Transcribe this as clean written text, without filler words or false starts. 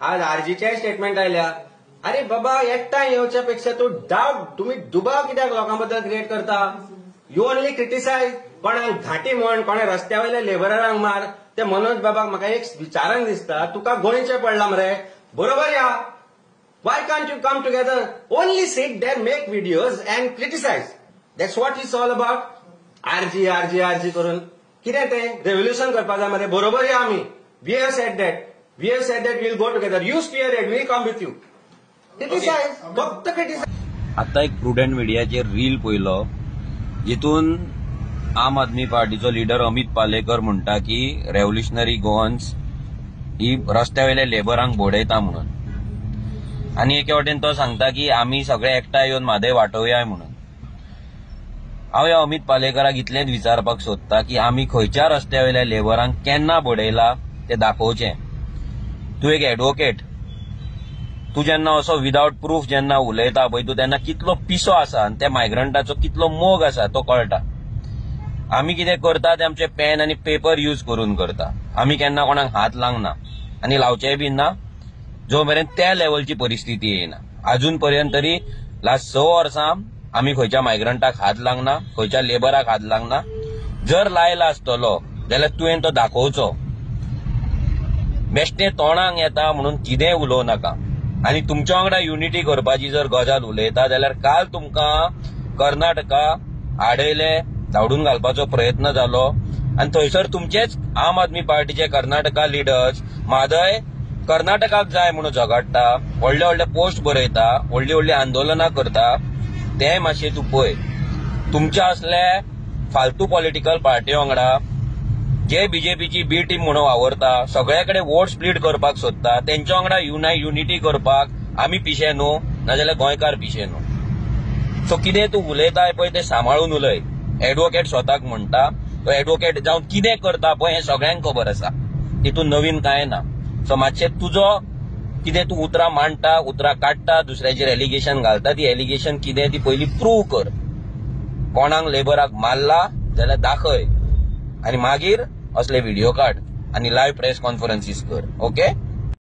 आज आरजीचे स्टेटमेंट आयल्या. अरे बाबा एकटाय येवच्या पेक्षा तू तुम्ही दुबाव कित्याक लोकांबद्दल क्रिएट करता. You only criticize. कोणाक घाटी म्हण, कोणा रस्त्या वयल्या लेबरांक मार. ते मनोज बाबाक म्हाका एक विचारान दिसता तुका गोंयचे पडला मरे. बरोबर या. Why can't you come together? Only sit there, make videos and criticize. That's what it's all about. RG करून कितें ते रेव्होल्युशन करपाक जाय मरे. बरोबर या आमी. We have said that we'll go together. You spearhead, we'll come with you. Criticize. फक्त criticize. आता एक प्रुडंट मिडियाचेर रील पयलो जितून आम आदमी पार्टीचो लीडर अमित पालेकर म्हणटा की रेव्होल्युशनरी गोवन्स ही रस्त्या वयल्या लेबरांक बोडयता म्हणून. आणि एके वाटेन तो सांगता की आमी सगळे एकठांय येवन म्हादय वाटोवया म्हणून. हांव ह्या अमित पालेकराक इतलेंच विचारपाक सोदता की आमी खंयच्या रस्त्या वयल्या लेबरांक केन्ना बोडयला ते दाखोवचें. तूं एक एडवोकेट, तूं जेन्ना असो विदाउट प्रूफ जेन्ना उलयता पळय तूं तेन्ना कितलो पिसो आसा आनी त्या मायग्रंटाचो कितलो मोग आसा तो कळटा. आमी कितें करता ते आमचे पेन आनी पेपर यूज करून करता. आमी केन्ना कोणाक हात लावना आनी लावचेय बी ना जो मेरेन त्या लेवलची परिस्थिती येयना. अजून पर्यंत तरी लास्ट 6 वर्सां आमी खंयच्या मायग्रंटाक हात लावना, खंयच्या लेबराक हात लावना. जर लायला आसतलो जाल्यार तुवें तो दाखोवचो. बेश्टें तोंडाक येता म्हणून कितेंय उलोव नाका. आनी तुमच्या वांगडा युनिटी करपाची जर गजाल उलयता जाल्यार काल तुमकां कर्नाटका आडयले धांवडून घालपाचो प्रयत्न जालो आनी थंयसर तुमचेच आम आदमी पार्टीचे कर्नाटका लिडर्स म्हादय कर्नाटकाक जाय म्हणून झगडटा, व्हडले व्हडले पोस्ट बरयता, व्हडली व्हडली आंदोलनां करता. ते मातशें तूं पळय. तुमच्या असले फालतू पॉलिटिकल पार्टी वांगडा जे बीजेपीची बी टीम म्हणून वावरता, सगळे कडेन वोट स्प्लीट करपाक सोदता, तेंच्या वांगडा युनिटी करपाक आमी पिशे न्हू, नाजाल्यार गोंयकार पिशे न्हू. सो कितें तूं उलयता पळय तें सांबाळून उलय. एडवोकेट स्वताक म्हणटा, तो एडवोकेट जावन कितें करता पळय हें सगळ्यांक खबर आसा. तितून नवीन कांय ना. सो मातशें तुजो कितें तूं उतरां मांडटा, उतरां काडटा, दुसऱ्याचेर एलिगेशन घालता, ती एलिगेशन कितें ती पयली प्रूव कर. कोणाक लेबराक मारला जाल्यार दाखय आनी मागीर असले व्हिडिओ काड आनी लायव्ह प्रेस कॉन्फरन्सीस कर. ओके.